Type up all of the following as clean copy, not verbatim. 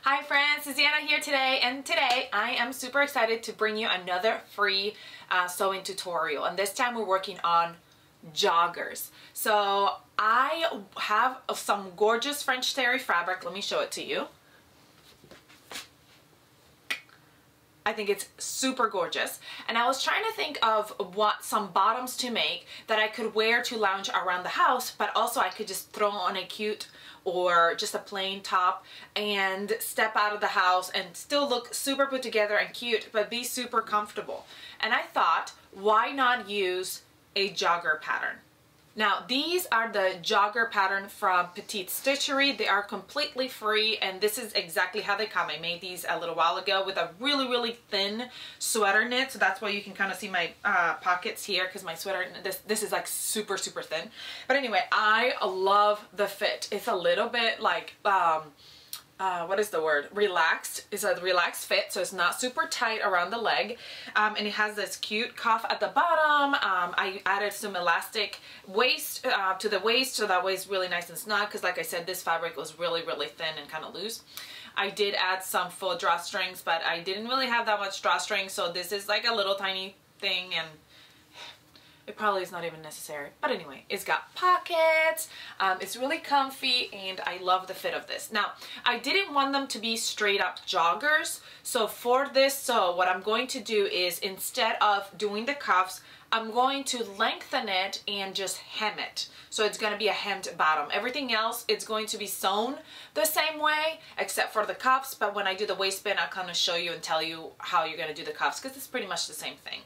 Hi friends, Susanna here today, and today I am super excited to bring you another free sewing tutorial, and this time we're working on joggers. So I have some gorgeous French terry fabric. Let me show it to you. I think it's super gorgeous, and I was trying to think of what some bottoms to make that I could wear to lounge around the house, but also I could just throw on a cute or just a plain top and step out of the house and still look super put together and cute, but be super comfortable. And I thought, why not use a jogger pattern? Now, these are the jogger pattern from Petite Stitchery. They are completely free, and this is exactly how they come. I made these a little while ago with a really thin sweater knit, so that's why you can kind of see my pockets here, because my sweater, this is like super thin. But anyway, I love the fit. It's a little bit like what is the word? Relaxed. It's a relaxed fit, so it's not super tight around the leg, and it has this cute cuff at the bottom. I added some elastic waist to the waist, so that way it's really nice and snug, because like I said, this fabric was really thin and kind of loose. I did add some faux drawstrings, but I didn't really have that much drawstring, so this is like a little tiny thing, and it probably is not even necessary. But anyway, it's got pockets, it's really comfy, and I love the fit of this. Now, I didn't want them to be straight up joggers, so for this what I'm going to do is, instead of doing the cuffs, I'm going to lengthen it and just hem it. So it's going to be a hemmed bottom. Everything else, it's going to be sewn the same way, except for the cuffs, but when I do the waistband, I'll kind of show you and tell you how you're going to do the cuffs, because it's pretty much the same thing.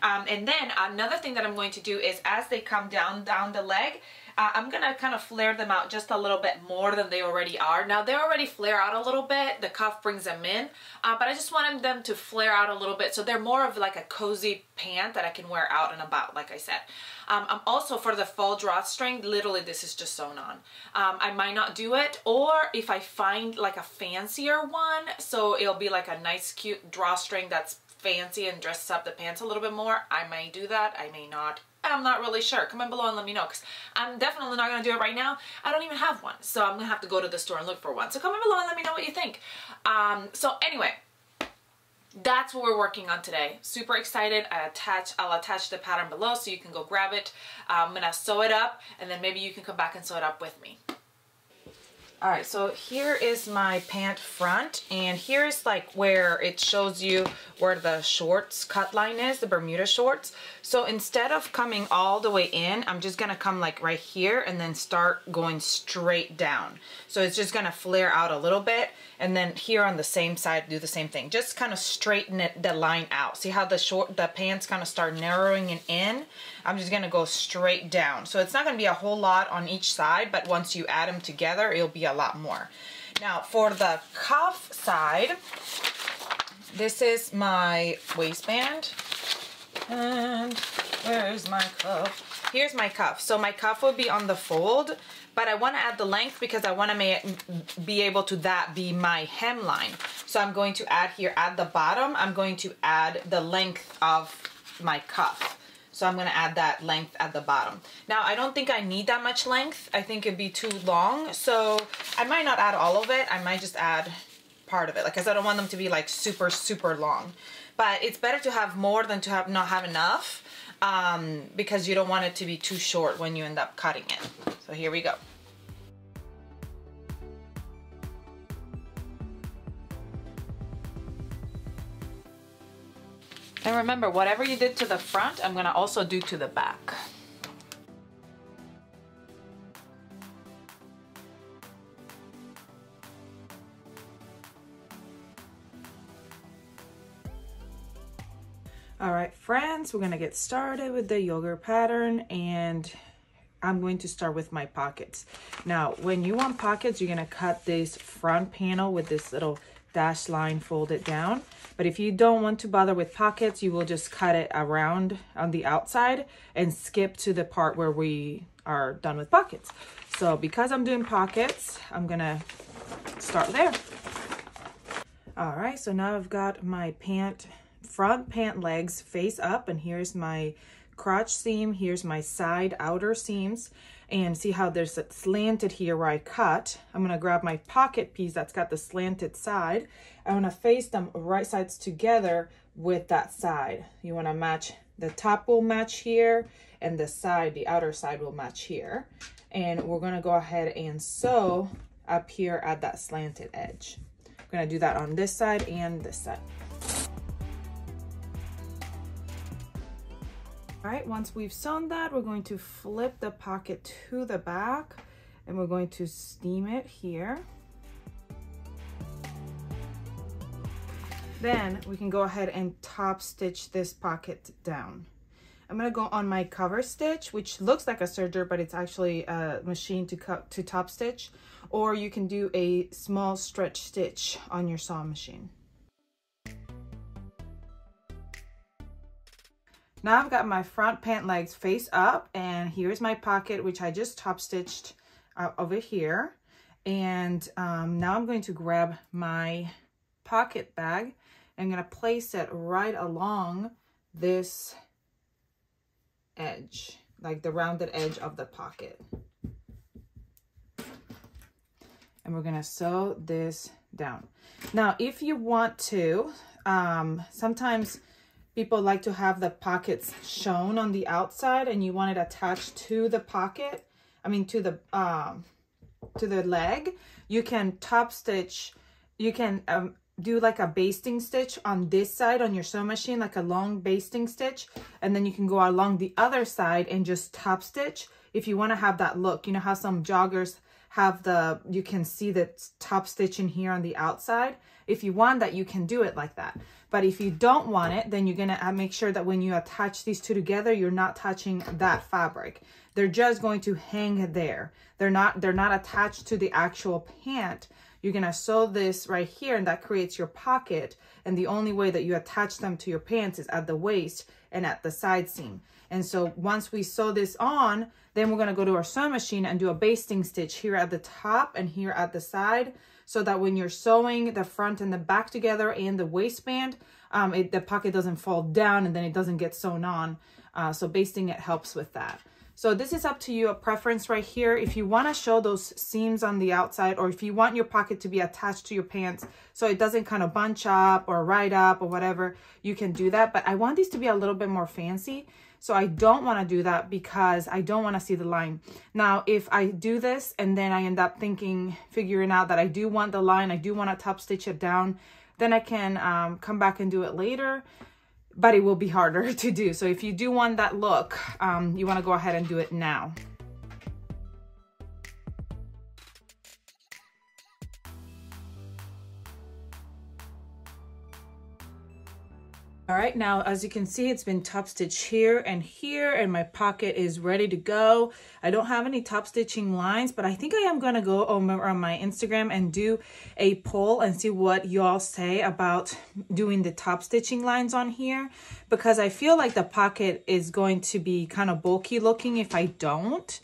And then another thing that I'm going to do is, as they come down the leg, I'm going to kind of flare them out just a little bit more than they already are. Now, they already flare out a little bit. The cuff brings them in, but I just wanted them to flare out a little bit, so they're more of like a cozy pant that I can wear out and about, like I said. I'm also, for the faux drawstring, literally this is just sewn on. I might not do it, or if I find like a fancier one, so it'll be like a nice cute drawstring that's fancy and dresses up the pants a little bit more, I may do that, I may not. I'm not really sure. Comment below and let me know, because I'm definitely not going to do it right now. I don't even have one, so I'm going to have to go to the store and look for one. So comment below and let me know what you think. So anyway, that's what we're working on today. Super excited. I'll attach the pattern below so you can go grab it. I'm going to sew it up, and then maybe you can come back and sew it up with me. Alright, so here is my pant front, and here's like where it shows you where the shorts cut line is, the Bermuda shorts. So instead of coming all the way in, I'm just going to come like right here and then start going straight down. So it's just going to flare out a little bit, and then here on the same side do the same thing. Just kind of straighten the line out. See how the pants kind of start narrowing it in? I'm just going to go straight down. So it's not going to be a whole lot on each side, but once you add them together, it'll be a lot more. Now for the cuff side, this is my waistband, and where's my cuff? Here's my cuff. So my cuff will be on the fold, but I want to add the length because I want to be able to be my hemline. So I'm going to add here at the bottom, I'm going to add the length of my cuff. So I'm going to add that length at the bottom. Now, I don't think I need that much length. I think it'd be too long. So I might not add all of it. I might just add part of it, because I don't want them to be like super long. But it's better to have more than to not have enough, because you don't want it to be too short when you end up cutting it. So here we go. And remember, whatever you did to the front, I'm going to also do to the back. Alright friends, we're going to get started with the jogger pattern, and I'm going to start with my pockets. Now, when you want pockets, you're going to cut this front panel with this little dash line folded down. But if you don't want to bother with pockets, you will just cut it around on the outside and skip to the part where we are done with pockets. So because I'm doing pockets, I'm gonna start there. All right, so now I've got my front pant legs face up, and here's my crotch seam, here's my side outer seams, And see how there's a slanted here where I cut. I'm gonna grab my pocket piece that's got the slanted side. I wanna face them right sides together with that side. You wanna match, the top will match here and the side, the outer side will match here. And we're gonna go ahead and sew up here at that slanted edge. I'm gonna do that on this side and this side. All right, once we've sewn that, we're going to flip the pocket to the back and we're going to steam it here. Then we can go ahead and top stitch this pocket down. I'm gonna go on my cover stitch, which looks like a serger, but it's actually a machine to top stitch, or you can do a small stretch stitch on your sewing machine. Now I've got my front pant legs face up, and here's my pocket, which I just top stitched over here. And now I'm going to grab my pocket bag. I'm gonna place it right along this edge, like the rounded edge of the pocket. And we're gonna sew this down. Now, if you want to, sometimes people like to have the pockets shown on the outside and you want it attached to the pocket, to the leg, you can top stitch, you can do like a basting stitch on this side on your sewing machine, like a long basting stitch, and then you can go along the other side and just top stitch if you want to have that look. You know how some joggers have you can see the top stitch in here on the outside. If you want that, you can do it like that. But if you don't want it, then you're gonna make sure that when you attach these two together, you're not touching that fabric. They're just going to hang there. They're not attached to the actual pant. You're gonna sew this right here, and that creates your pocket. And the only way that you attach them to your pants is at the waist and at the side seam. And so once we sew this on, then we're gonna go to our sewing machine and do a basting stitch here at the top and here at the side, so that when you're sewing the front and the back together and the waistband, the pocket doesn't fall down and then it doesn't get sewn on. So basting it helps with that. So this is up to you, a preference right here. If you want to show those seams on the outside, or if you want your pocket to be attached to your pants so it doesn't kind of bunch up or ride up or whatever, you can do that. But I want these to be a little bit more fancy. So I don't want to do that because I don't want to see the line. Now, if I do this and then I end up figuring out that I do want the line, I do want to top stitch it down, then I can come back and do it later. But it will be harder to do. So if you do want that look, you want to go ahead and do it now. All right, now as you can see, it's been top stitched here, and my pocket is ready to go. I don't have any top stitching lines, but I think I am gonna go over on my Instagram and do a poll and see what y'all say about doing the top stitching lines on here, because I feel like the pocket is going to be kind of bulky looking if I don't.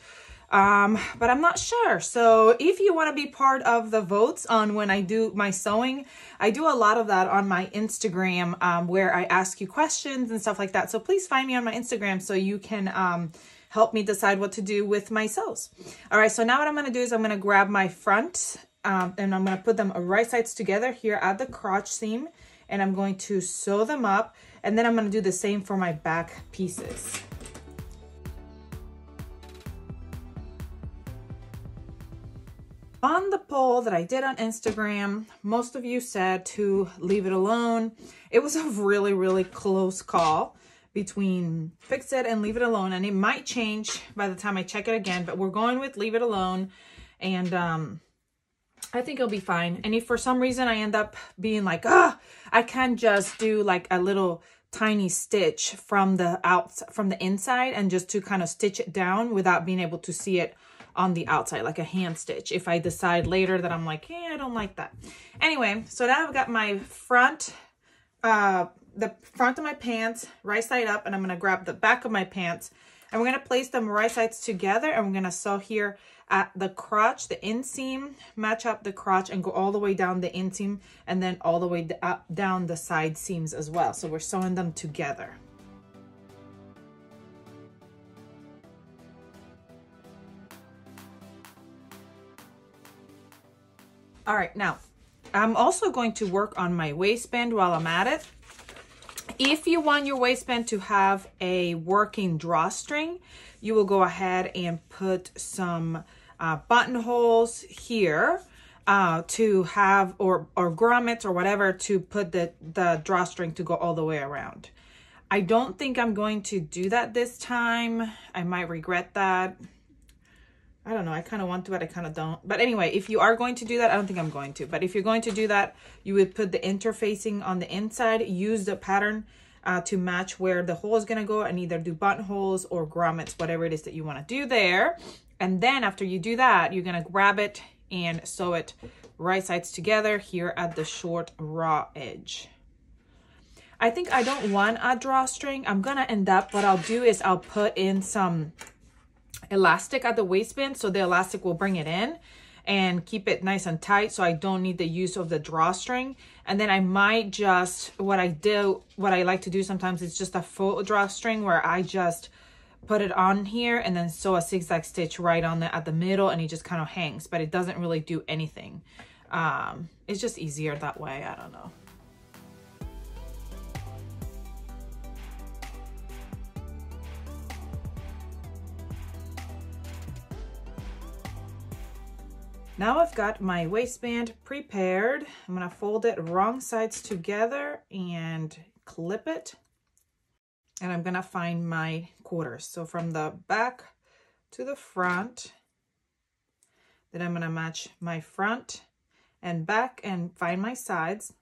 But I'm not sure. So if you want to be part of the votes on when I do my sewing, I do a lot of that on my Instagram, where I ask you questions and stuff like that. So please find me on my Instagram so you can help me decide what to do with my sews. All right, so now what I'm going to do is I'm going to grab my front and I'm going to put them right sides together here at the crotch seam, and I'm going to sew them up, and then I'm going to do the same for my back pieces. On the poll that I did on Instagram, most of you said to leave it alone. It was a really, really close call between fix it and leave it alone, and it might change by the time I check it again, but we're going with leave it alone, and I think it'll be fine. And if for some reason I end up being like, I can't just do like a little tiny stitch from the inside and just to kind of stitch it down without being able to see it on the outside, like a hand stitch, if I decide later that I'm like, I don't like that. Anyway, so now I've got my front, the front of my pants right side up, and I'm going to grab the back of my pants, and we're going to place them right sides together, and we're going to sew here at the crotch, the inseam, match up the crotch and go all the way down the inseam, and then all the way down the side seams as well. So we're sewing them together. All right, now I'm also going to work on my waistband while I'm at it. If you want your waistband to have a working drawstring, you will go ahead and put some buttonholes here to have, or grommets or whatever, to put the drawstring to go all the way around. I don't think I'm going to do that this time. I might regret that. I don't know. I kind of want to, but I kind of don't. But anyway, if you are going to do that, I don't think I'm going to. But if you're going to do that, you would put the interfacing on the inside, use the pattern to match where the hole is going to go, and either do buttonholes or grommets, whatever it is that you want to do there. And then after you do that, you're going to grab it and sew it right sides together here at the short raw edge. I think I don't want a drawstring. I'm going to end up, what I'll do is I'll put in some elastic at the waistband, so the elastic will bring it in and keep it nice and tight, so I don't need the use of the drawstring. And then I might just, what I like to do sometimes is just a full drawstring where I just put it on here and then sew a zigzag stitch right on at the middle, and it just kind of hangs, but it doesn't really do anything. It's just easier that way. I don't know. Now I've got my waistband prepared. I'm gonna fold it wrong sides together and clip it. And I'm gonna find my quarters. So from the back to the front, then I'm gonna match my front and back and find my sides.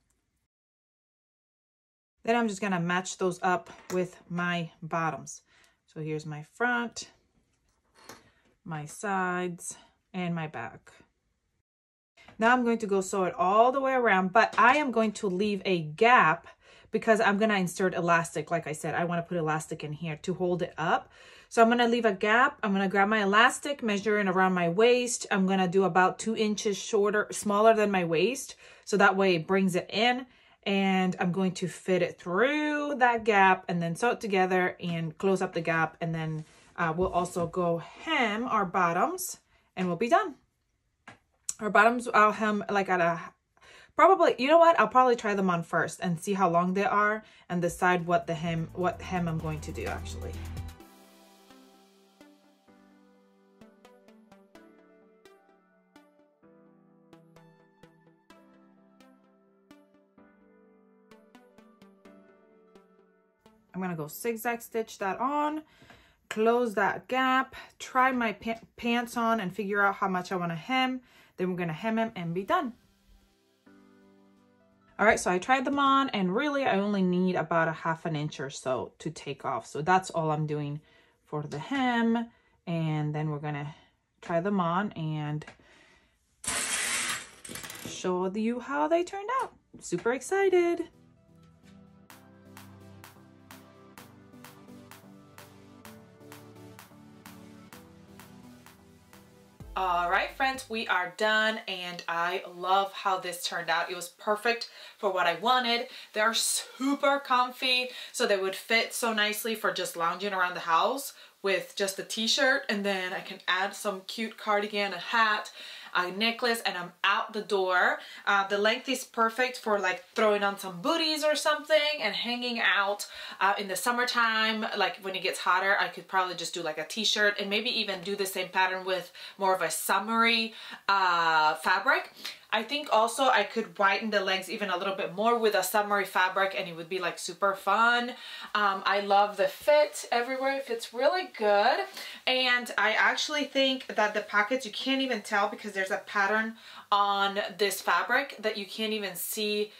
Then I'm just gonna match those up with my bottoms. So here's my front, my sides, and my back. Now I'm going to go sew it all the way around, but I am going to leave a gap because I'm going to insert elastic. Like I said, I want to put elastic in here to hold it up. So I'm going to leave a gap. I'm going to grab my elastic, measure it around my waist. I'm going to do about 2 inches smaller than my waist. So that way it brings it in, and I'm going to fit it through that gap and then sew it together and close up the gap. And then we'll also go hem our bottoms and we'll be done. Our bottoms, I'll hem like at a, probably, you know what? I'll probably try them on first and see how long they are and decide what hem I'm going to do actually. I'm gonna go zigzag stitch that on, close that gap, try my pants on and figure out how much I want to hem. Then we're going to hem them and be done. All right, so I tried them on, and really I only need about a ½ an inch or so to take off. So that's all I'm doing for the hem. And then we're going to try them on and show you how they turned out. Super excited. All right, friends, we are done, and I love how this turned out. It was perfect for what I wanted. They're super comfy, so they would fit so nicely for just lounging around the house with just a t-shirt, and then I can add some cute cardigan, a hat, a necklace, and I'm out the door. The length is perfect for like throwing on some booties or something and hanging out in the summertime. Like when it gets hotter, I could probably just do like a t-shirt and maybe even do the same pattern with more of a summery fabric. I think also I could whiten the legs even a little bit more with a summery fabric, and it would be like super fun. I love the fit everywhere. It fits really good. And I actually think that the pockets, you can't even tell because there's a pattern on this fabric that you can't even see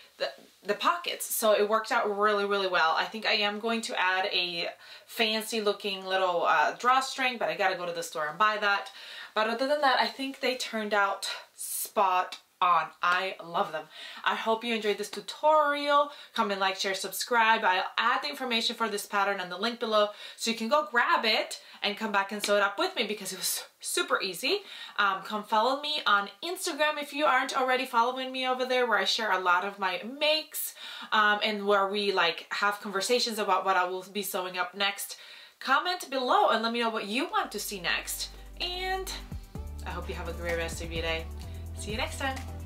the pockets. So it worked out really, really well. I think I am going to add a fancy looking little drawstring, but I gotta go to the store and buy that. But other than that, I think they turned out spot on. I love them. I hope you enjoyed this tutorial. Comment, like, share, subscribe. I'll add the information for this pattern and the link below so you can go grab it and come back and sew it up with me because it was super easy. Come follow me on Instagram if you aren't already following me over there, where I share a lot of my makes and where we like have conversations about what I will be sewing up next. Comment below and let me know what you want to see next. And I hope you have a great rest of your day. See you next time.